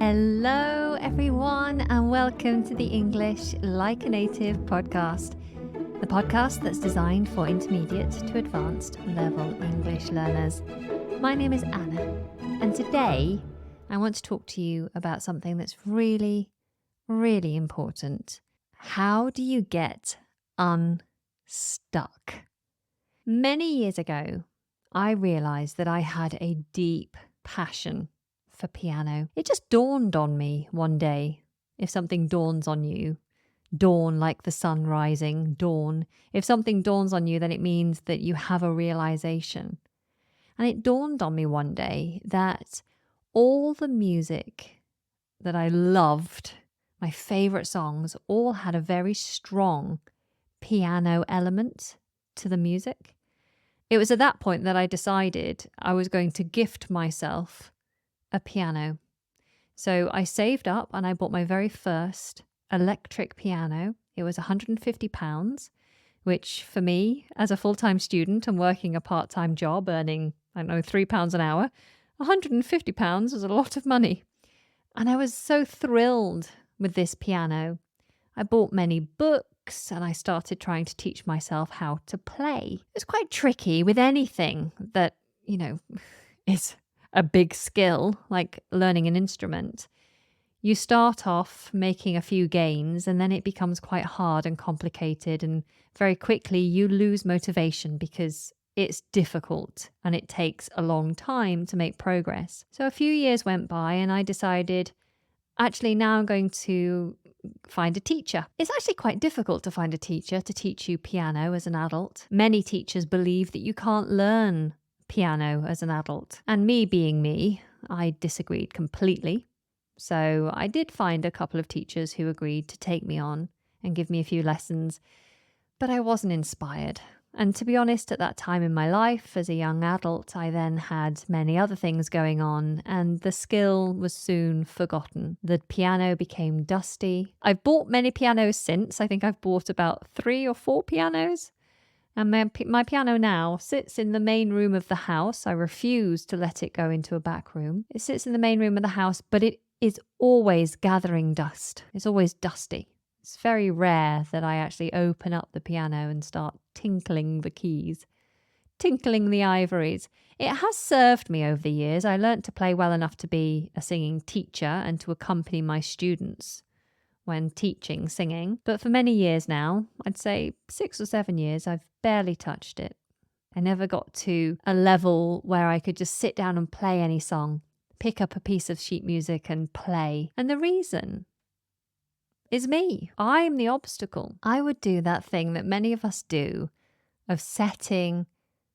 Hello, everyone, and welcome to the English Like a Native podcast, the podcast that's designed for intermediate to advanced level English learners. My name is Anna, and today I want to talk to you about something that's really, really important. How do you get unstuck? Many years ago, I realized that I had a deep passion for piano. It just dawned on me one day. If something dawns on you, dawn like the sun rising, dawn. If something dawns on you, then it means that you have a realization. And it dawned on me one day that all the music that I loved, my favorite songs, all had a very strong piano element to the music. It was at that point that I decided I was going to gift myself a piano. So I saved up and I bought my very first electric piano. It was £150, which for me, as a full-time student and working a part-time job earning, £3 an hour, £150 was a lot of money. And I was so thrilled with this piano. I bought many books and I started trying to teach myself how to play. It's quite tricky with anything that, is a big skill, like learning an instrument. You start off making a few gains and then it becomes quite hard and complicated, and very quickly you lose motivation because it's difficult and it takes a long time to make progress. So a few years went by and I decided, actually now I'm going to find a teacher. It's actually quite difficult to find a teacher to teach you piano as an adult. Many teachers believe that you can't learn piano as an adult. And me being me, I disagreed completely. So I did find a couple of teachers who agreed to take me on and give me a few lessons, but I wasn't inspired. And to be honest, at that time in my life as a young adult, I then had many other things going on and the skill was soon forgotten. The piano became dusty. I've bought many pianos since. I think I've bought about 3 or 4 pianos. And my piano now sits in the main room of the house. I refuse to let it go into a back room. It sits in the main room of the house, but it is always gathering dust. It's always dusty. It's very rare that I actually open up the piano and start tinkling the keys, tinkling the ivories. It has served me over the years. I learnt to play well enough to be a singing teacher and to accompany my students when teaching singing. But for many years now, I'd say 6 or 7 years, I've barely touched it. I never got to a level where I could just sit down and play any song, pick up a piece of sheet music and play. And the reason is me. I'm the obstacle. I would do that thing that many of us do of setting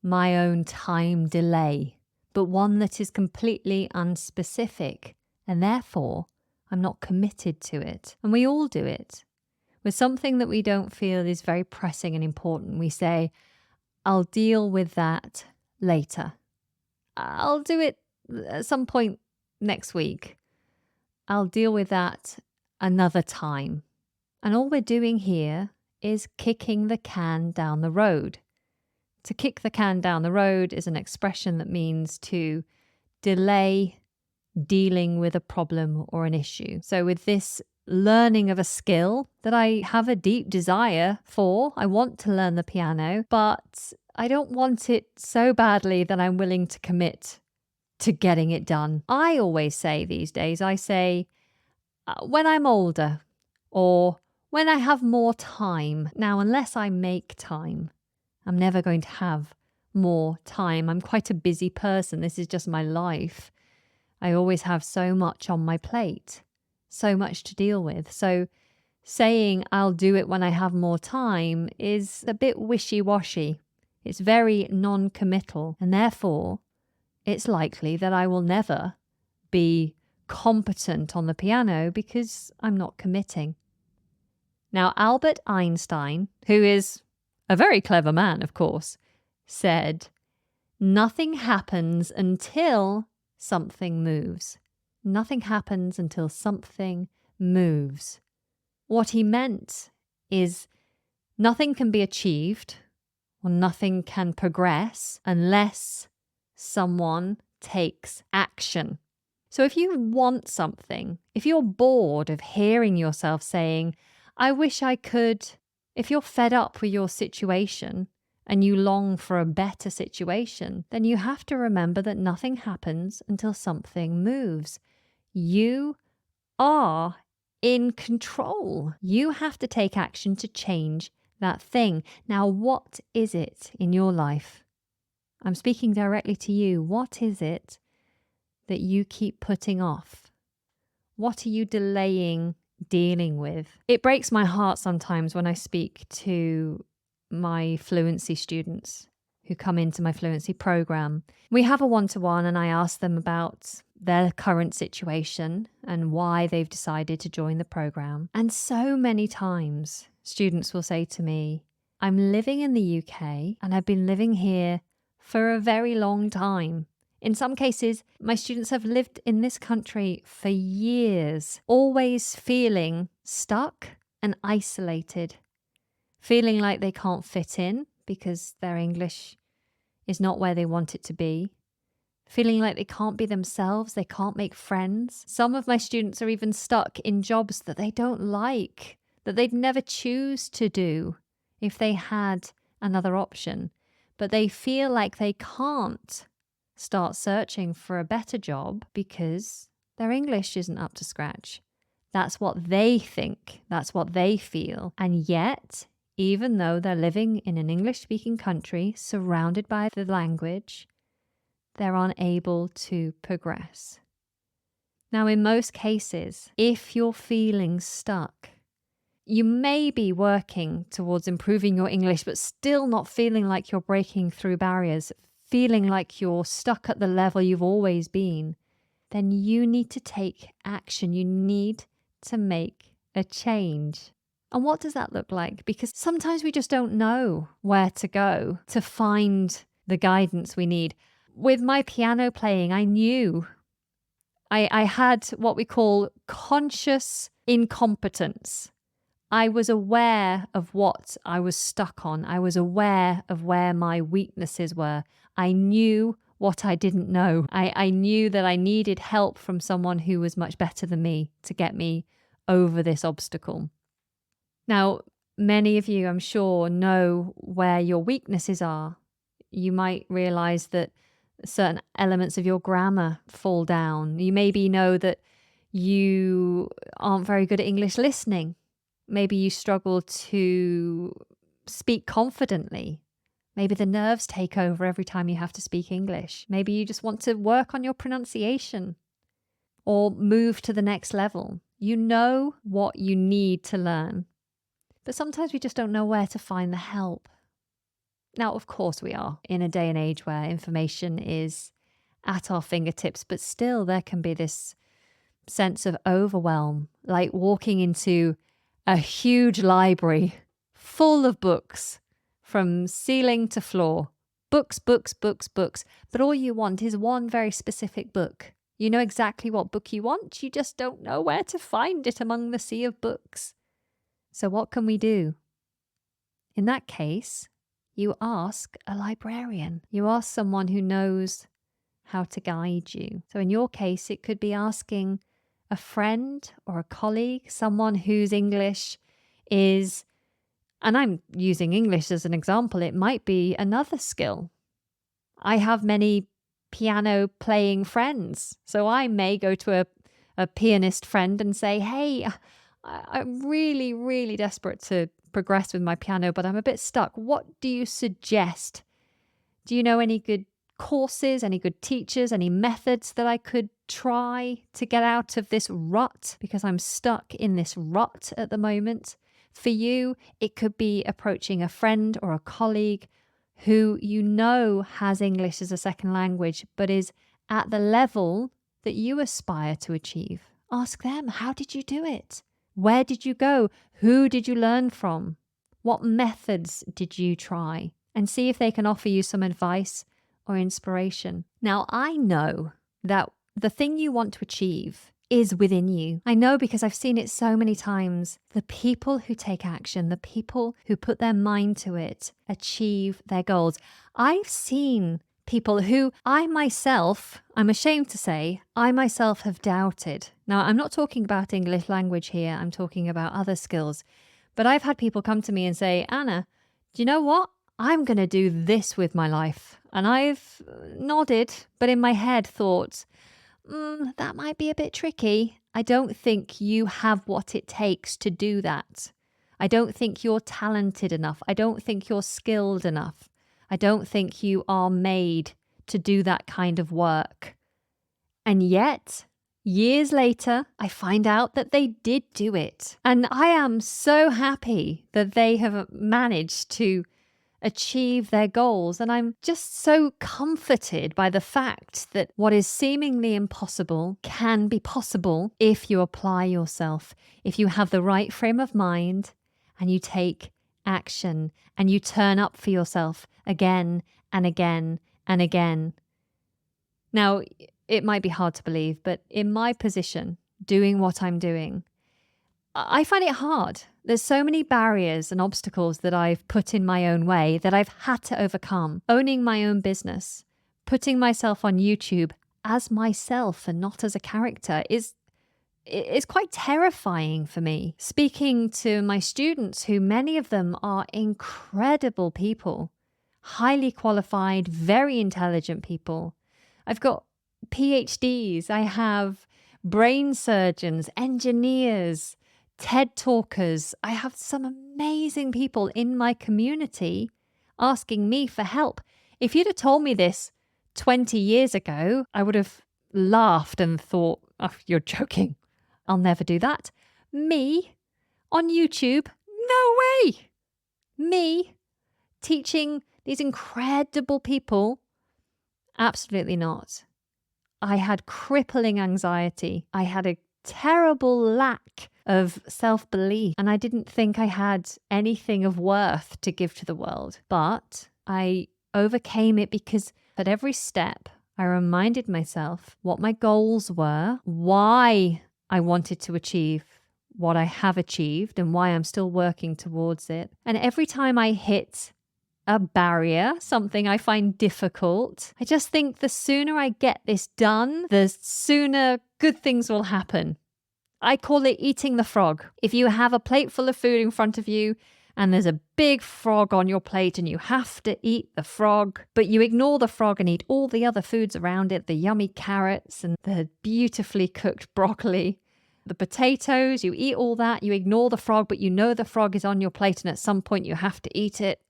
my own time delay, but one that is completely unspecific, and therefore I'm not committed to it. And we all do it. With something that we don't feel is very pressing and important, we say, I'll deal with that later. I'll do it at some point next week. I'll deal with that another time. And all we're doing here is kicking the can down the road. To kick the can down the road is an expression that means to delay dealing with a problem or an issue. So with this learning of a skill that I have a deep desire for, I want to learn the piano, but I don't want it so badly that I'm willing to commit to getting it done. I always say these days, I say, when I'm older or when I have more time. Now, unless I make time, I'm never going to have more time. I'm quite a busy person. This is just my life. I always have so much on my plate, so much to deal with. So saying I'll do it when I have more time is a bit wishy-washy. It's very non-committal, and therefore it's likely that I will never be competent on the piano because I'm not committing. Now, Albert Einstein, who is a very clever man, of course, said, "Nothing happens until something moves. Nothing happens until something moves." What he meant is nothing can be achieved or nothing can progress unless someone takes action. So if you want something, if you're bored of hearing yourself saying, I wish I could, if you're fed up with your situation and you long for a better situation, then you have to remember that nothing happens until something moves. You are in control. You have to take action to change that thing. Now, what is it in your life? I'm speaking directly to you. What is it that you keep putting off? What are you delaying dealing with? It breaks my heart sometimes when I speak to my fluency students who come into my fluency program. We have a one-to-one and I ask them about their current situation and why they've decided to join the program. And so many times students will say to me, I'm living in the UK and I've been living here for a very long time. In some cases, my students have lived in this country for years, always feeling stuck and isolated, feeling like they can't fit in because their English is not where they want it to be, feeling like they can't be themselves, they can't make friends. Some of my students are even stuck in jobs that they don't like, that they'd never choose to do if they had another option, but they feel like they can't start searching for a better job because their English isn't up to scratch. That's what they think. That's what they feel. And yet, even though they're living in an English-speaking country surrounded by the language, they're unable to progress. Now, in most cases, if you're feeling stuck, you may be working towards improving your English, but still not feeling like you're breaking through barriers, feeling like you're stuck at the level you've always been, then you need to take action. You need to make a change. And what does that look like? Because sometimes we just don't know where to go to find the guidance we need. With my piano playing, I knew I had what we call conscious incompetence. I was aware of what I was stuck on. I was aware of where my weaknesses were. I knew what I didn't know. I knew that I needed help from someone who was much better than me to get me over this obstacle. Now, many of you, I'm sure, know where your weaknesses are. You might realize that certain elements of your grammar fall down. You maybe know that you aren't very good at English listening. Maybe you struggle to speak confidently. Maybe the nerves take over every time you have to speak English. Maybe you just want to work on your pronunciation or move to the next level. You know what you need to learn, but sometimes we just don't know where to find the help. Now, of course, we are in a day and age where information is at our fingertips, but still there can be this sense of overwhelm, like walking into a huge library full of books from ceiling to floor. Books, books, books, books. But all you want is one very specific book. You know exactly what book you want. You just don't know where to find it among the sea of books. So what can we do? In that case, you ask a librarian. You ask someone who knows how to guide you. So in your case, it could be asking a friend or a colleague, someone whose English is, and I'm using English as an example, it might be another skill. I have many piano playing friends, so I may go to a pianist friend and say, hey, I'm really, really desperate to progress with my piano, but I'm a bit stuck. What do you suggest? Do you know any good courses, any good teachers, any methods that I could try to get out of this rut, because I'm stuck in this rut at the moment? For you, it could be approaching a friend or a colleague who you know has English as a second language, but is at the level that you aspire to achieve. Ask them, how did you do it? Where did you go? Who did you learn from? What methods did you try? And see if they can offer you some advice or inspiration. Now, I know that the thing you want to achieve is within you. I know because I've seen it so many times. The people who take action, the people who put their mind to it, achieve their goals. I've seen people who I'm ashamed to say, I myself have doubted. Now, I'm not talking about English language here. I'm talking about other skills. But I've had people come to me and say, Anna, do you know what? I'm going to do this with my life. And I've nodded, but in my head thought, that might be a bit tricky. I don't think you have what it takes to do that. I don't think you're talented enough. I don't think you're skilled enough. I don't think you are made to do that kind of work. And yet, years later, I find out that they did do it. And I am so happy that they have managed to achieve their goals. And I'm just so comforted by the fact that what is seemingly impossible can be possible if you apply yourself, if you have the right frame of mind and you take action and you turn up for yourself again and again and again. Now, it might be hard to believe, but in my position, doing what I'm doing, I find it hard. There's so many barriers and obstacles that I've put in my own way that I've had to overcome. Owning my own business, putting myself on YouTube as myself and not as a character is quite terrifying for me. Speaking to my students, who many of them are incredible people, highly qualified, very intelligent people. I've got PhDs, I have brain surgeons, engineers, TED talkers. I have some amazing people in my community asking me for help. If you'd have told me this 20 years ago, I would have laughed and thought, oh, you're joking. I'll never do that. Me on YouTube? No way. Me teaching these incredible people? Absolutely not. I had crippling anxiety. I had a terrible lack of self-belief, and I didn't think I had anything of worth to give to the world. But I overcame it because at every step, I reminded myself what my goals were, why I wanted to achieve what I have achieved, and why I'm still working towards it. And every time I hit a barrier, something I find difficult, I just think the sooner I get this done, the sooner good things will happen. I call it eating the frog. If you have a plate full of food in front of you and there's a big frog on your plate and you have to eat the frog, but you ignore the frog and eat all the other foods around it, the yummy carrots and the beautifully cooked broccoli, the potatoes, you eat all that, you ignore the frog, but you know the frog is on your plate and at some point you have to eat it.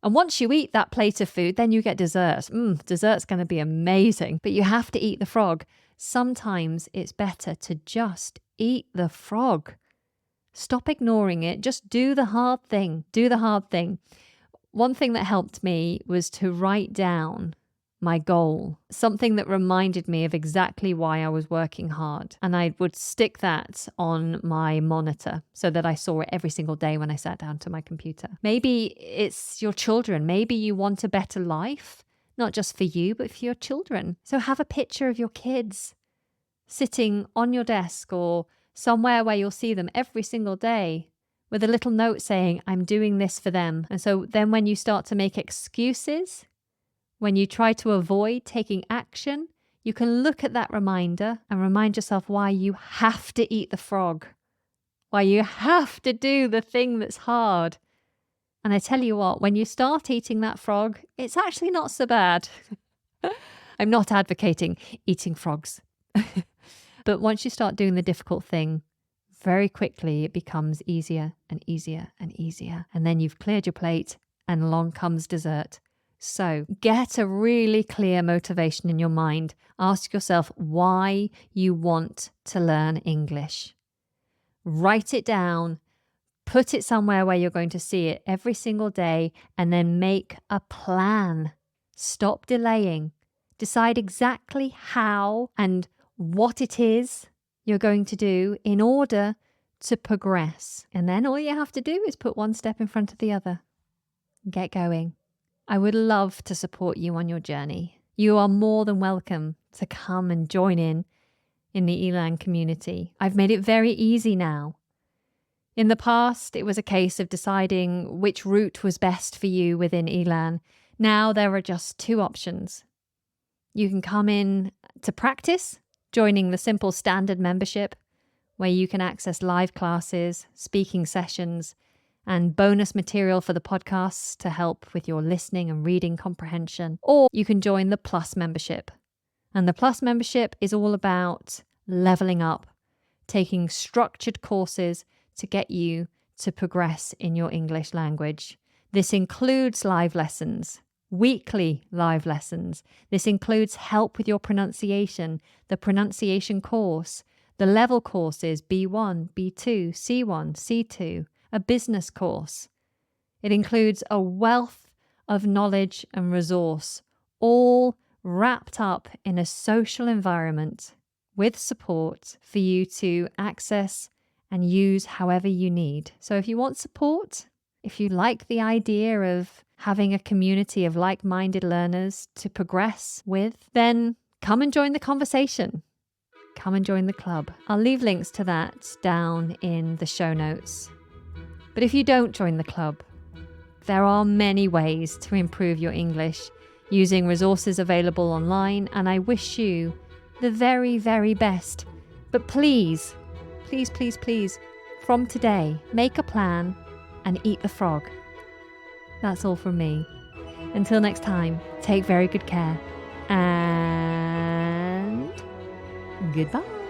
And once you eat that plate of food, then you get dessert. Dessert's going to be amazing, but you have to eat the frog. Sometimes it's better to just eat the frog. Stop ignoring it. Just do the hard thing. Do the hard thing. One thing that helped me was to write down my goal, something that reminded me of exactly why I was working hard. And I would stick that on my monitor so that I saw it every single day when I sat down to my computer. Maybe it's your children. Maybe you want a better life, not just for you, but for your children. So have a picture of your kids sitting on your desk or somewhere where you'll see them every single day with a little note saying, I'm doing this for them. And so then when you start to make excuses, when you try to avoid taking action, you can look at that reminder and remind yourself why you have to eat the frog, why you have to do the thing that's hard. And I tell you what, when you start eating that frog, it's actually not so bad. I'm not advocating eating frogs. But once you start doing the difficult thing, very quickly it becomes easier and easier and easier. And then you've cleared your plate and along comes dessert. So get a really clear motivation in your mind. Ask yourself why you want to learn English. Write it down, put it somewhere where you're going to see it every single day, and then make a plan. Stop delaying. Decide exactly how and what it is you're going to do in order to progress. And then all you have to do is put one step in front of the other. Get going. I would love to support you on your journey. You are more than welcome to come and join in the Elan community. I've made it very easy now. In the past, it was a case of deciding which route was best for you within Elan. Now there are just two options. You can come in to practice, joining the simple standard membership, where you can access live classes, speaking sessions, and bonus material for the podcasts to help with your listening and reading comprehension. Or you can join the Plus membership. And the Plus membership is all about leveling up, taking structured courses to get you to progress in your English language. This includes live lessons, weekly live lessons. This includes help with your pronunciation, the pronunciation course, the level courses B1, B2, C1, C2, a business course. It includes a wealth of knowledge and resource, all wrapped up in a social environment with support for you to access and use however you need. So if you want support, if you like the idea of having a community of like-minded learners to progress with, then come and join the conversation. Come and join the club. I'll leave links to that down in the show notes. But if you don't join the club, there are many ways to improve your English using resources available online, and I wish you the very, very best. But please, please, please, please, from today, make a plan and eat the frog. That's all from me. Until next time, take very good care and goodbye.